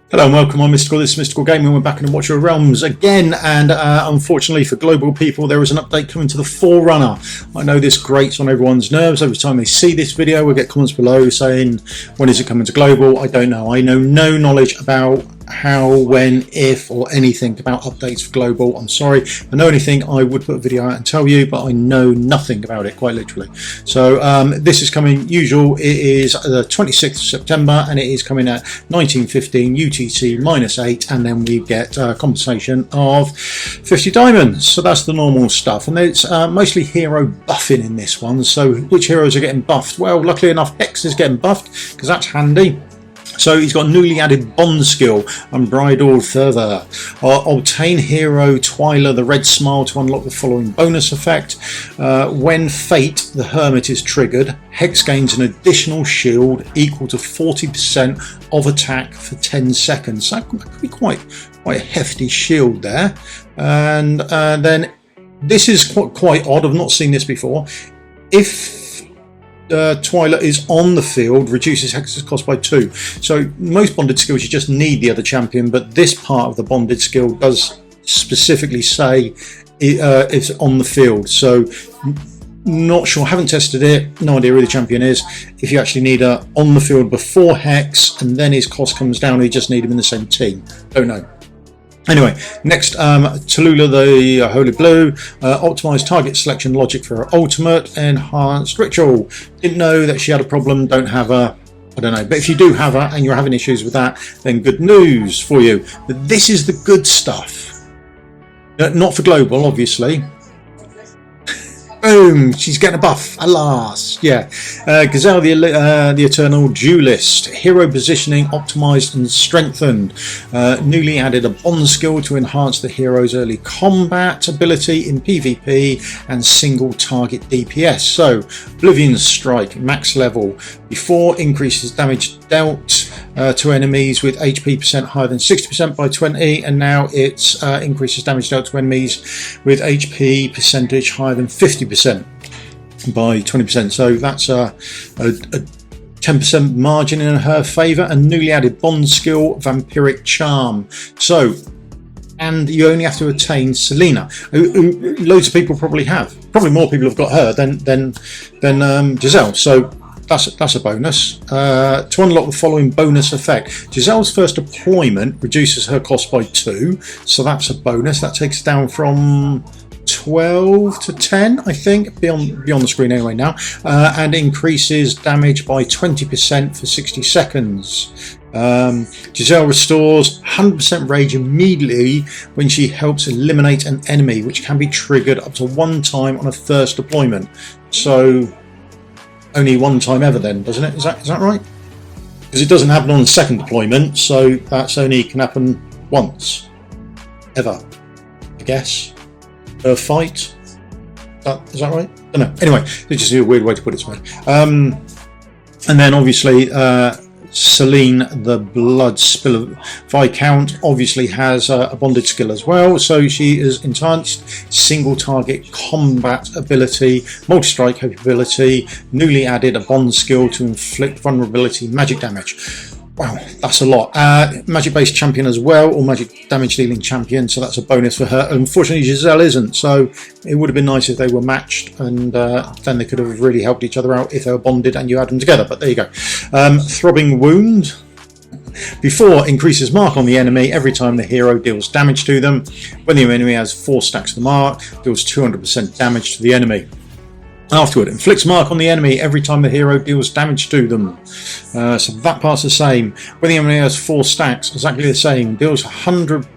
Hello and welcome, I'm Mystical. This is Mystical Gaming. We're back in the Watcher of Realms again, and unfortunately for global people, there is an update coming to the Forerunner. I know this grates on everyone's nerves. Every time they see this video, we get comments below saying, when is it coming to global? I don't know. I know no knowledge about how, when, if, or anything about updates for global. I'm sorry. If I know anything, I would put a video out and tell you, but I know nothing about it, quite literally. So this is coming usual. It is the 26th of September, and it is coming at 19:15 UTC -8, and then we get compensation of 50 diamonds. So that's the normal stuff, and it's mostly hero buffing in this one. So which heroes are getting buffed? Well, luckily enough, Hex is getting buffed because that's handy. So he's got newly added bond skill, Unbridled Fervor. Obtain hero Twyla the Red Smile to unlock the following bonus effect. When Fate the Hermit is triggered, Hex gains an additional shield equal to 40% of attack for 10 seconds. That could be quite a hefty shield there. And then this is quite odd. I've not seen this before. If Twyla is on the field, reduces Hex's cost by 2. So most bonded skills you just need the other champion, but this part of the bonded skill does specifically say it's on the field. So not sure, haven't tested it, no idea who the champion is. If you actually need her on the field before Hex and then his cost comes down, or you just need him in the same team, don't know. Anyway, next, Tallulah the Holy Blue, optimised target selection logic for her ultimate, enhanced ritual. Didn't know that she had a problem, don't have her, I don't know. But if you do have her and you're having issues with that, then good news for you. But this is the good stuff. Not for global, obviously. Boom! She's getting a buff, alas. Yeah. Gisele the Eternal Duelist. Hero positioning optimized and strengthened. Newly added a bond skill to enhance the hero's early combat ability in PvP and single target DPS. So, Oblivion Strike, max level. Before, increases damage dealt to enemies with HP percent higher than 60% by 20, and now it's increases damage dealt to enemies with HP percentage higher than 50% by 20%. So that's a 10% margin in her favour. And newly added bond skill, Vampiric Charm. So, and you only have to attain Selene, who loads of people probably have. Probably more people have got her than Gisele. So that's a bonus. To unlock the following bonus effect, Gisele's first deployment reduces her cost by 2, so that's a bonus. That takes it down from 12 to 10, I think, be on the screen anyway now, and increases damage by 20% for 60 seconds. Gisele restores 100% rage immediately when she helps eliminate an enemy, which can be triggered up to 1 time on a first deployment. So only 1 time ever then, doesn't it? Is that right? Because it doesn't happen on the second deployment, so that's only can happen once ever, I guess, per fight. Is that right? I don't know. Anyway, it's just a weird way to put it. And then obviously Selene the Blood Spill Viscount obviously has a bonded skill as well, so she is enhanced single target combat ability, multi-strike capability, newly added a bond skill to inflict vulnerability magic damage. Wow, that's a lot. Magic based champion as well, or magic damage dealing champion, so that's a bonus for her. Unfortunately Gisele isn't, so it would have been nice if they were matched, and then they could have really helped each other out if they were bonded and you had them together, but there you go. Throbbing Wound. Before, increases mark on the enemy every time the hero deals damage to them. When the enemy has 4 stacks of the mark, deals 200% damage to the enemy. Afterward, inflicts mark on the enemy every time the hero deals damage to them. So that part's the same. When the enemy has 4 stacks, exactly the same. Deals 100%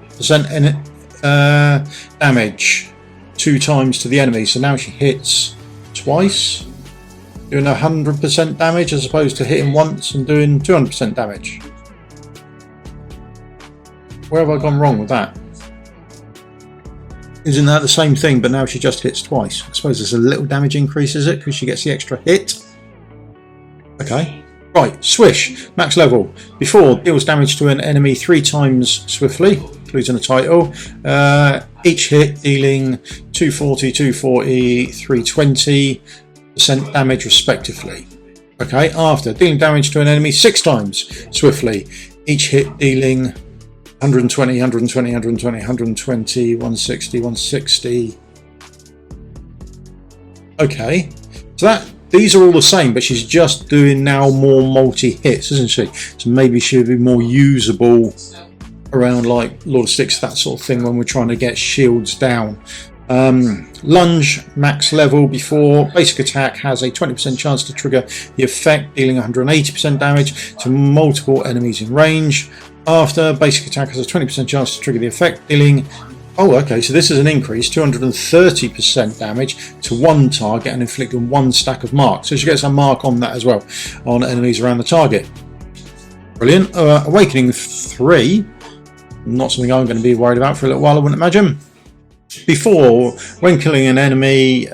damage 2 times to the enemy. So now she hits twice, doing 100% damage as opposed to hitting once and doing 200% damage. Where have I gone wrong with that? Isn't that the same thing, but now she just hits twice? I suppose there's a little damage increase, is it? Because she gets the extra hit. Okay. Right, Swish, max level. Before, deals damage to an enemy 3 times swiftly, including a title. Each hit dealing 240, 240, 320% damage respectively. Okay, after dealing damage to an enemy 6 times swiftly. each hit dealing 120, 120, 120, 120, 160, 160. Okay, so these are all the same, but she's just doing now more multi-hits, isn't she? So maybe she'll be more usable around like Lord of Sticks, that sort of thing, when we're trying to get shields down. Lunge, max level before. Basic attack has a 20% chance to trigger the effect, dealing 180% damage to multiple enemies in range. After, basic attack has a 20% chance to trigger the effect, dealing... Oh, okay, so this is an increase, 230% damage to one target and inflicting one stack of mark. So she gets a mark on that as well, on enemies around the target. Brilliant. Awakening 3. Not something I'm going to be worried about for a little while, I wouldn't imagine. Before, when killing an enemy,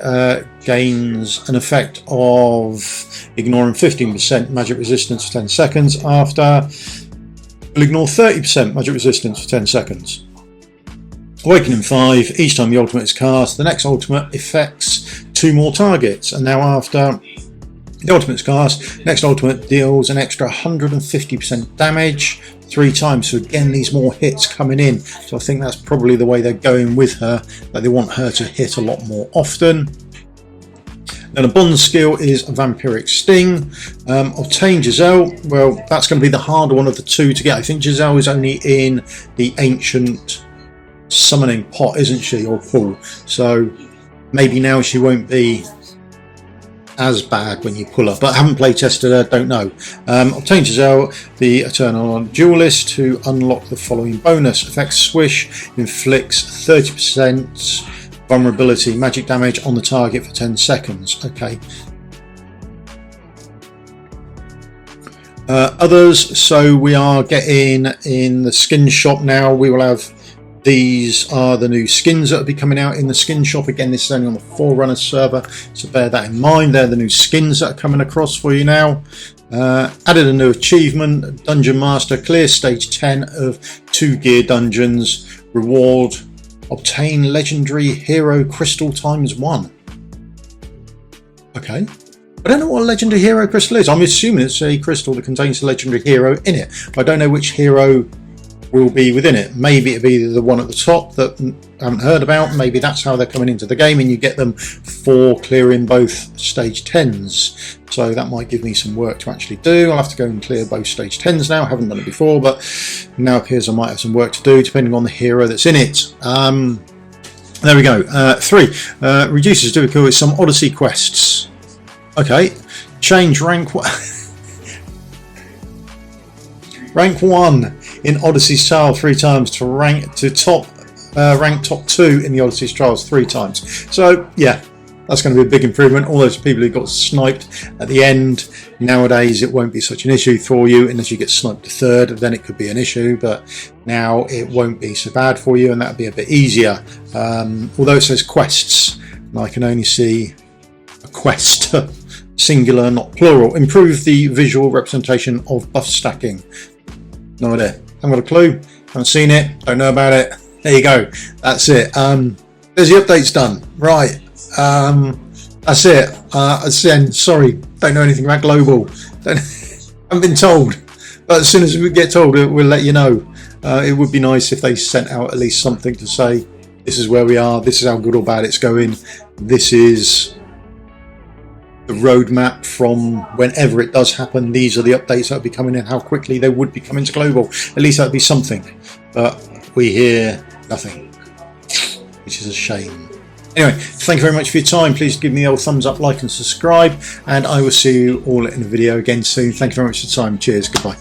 gains an effect of ignoring 15% magic resistance for 10 seconds. After, will ignore 30% magic resistance for 10 seconds. Awakening 5, each time the ultimate is cast, the next ultimate affects 2 more targets. And now after the ultimate is cast, next ultimate deals an extra 150% damage 3 times. So again, these more hits coming in. So I think that's probably the way they're going with her, that they want her to hit a lot more often. Then a bond skill is a Vampiric Sting. Obtain Gisele. Well, that's going to be the harder one of the two to get. I think Gisele is only in the ancient summoning pot, isn't she, or pool? So maybe now she won't be as bad when you pull her, but I haven't play tested her, don't know. Obtain Gisele, the Eternal Duelist, to unlock the following bonus. Effects Swish inflicts 30% vulnerability magic damage on the target for 10 seconds. Okay. Others, so we are getting in the skin shop now. We will have, these are the new skins that will be coming out in the skin shop. Again, this is only on the Forerunner server, so bear that in mind. They're the new skins that are coming across for you now. Added a new achievement, Dungeon Master, clear stage 10 of 2 gear dungeons. Reward, obtain legendary hero crystal ×1. Okay. I don't know what a legendary hero crystal is. I'm assuming it's a crystal that contains a legendary hero in it. I don't know which hero will be within it. Maybe it'll be the one at the top that I haven't heard about. Maybe that's how they're coming into the game, and you get them for clearing both stage 10s. So that might give me some work to actually do. I'll have to go and clear both stage 10s now. I haven't done it before, but now appears I might have some work to do depending on the hero that's in it. There we go. 3. Reduces difficulty with some Odyssey quests. Okay. Change rank rank 1 in Odyssey's Trial 3 times to rank top 2 in the Odyssey's Trials 3 times. So yeah, that's going to be a big improvement. All those people who got sniped at the end, nowadays it won't be such an issue for you. Unless you get sniped to 3rd, then it could be an issue, but now it won't be so bad for you, and that'll be a bit easier. Although it says quests, and I can only see a quest, singular, not plural. Improve the visual representation of buff stacking. No idea. Haven't got a clue. Haven't seen it. Don't know about it. There you go. That's it. There's the updates done. Right. That's it. Sorry. Don't know anything about global. Haven't been told. But as soon as we get told, we'll let you know. It would be nice if they sent out at least something to say, this is where we are. This is how good or bad it's going. This is the roadmap from whenever it does happen. These are the updates that will be coming in, how quickly they would be coming to global. At least that would be something, but we hear nothing, which is a shame. Anyway, thank you very much for your time. Please give me the old thumbs up, like and subscribe, and I will see you all in a video again soon. Thank you very much for your time. Cheers. Goodbye.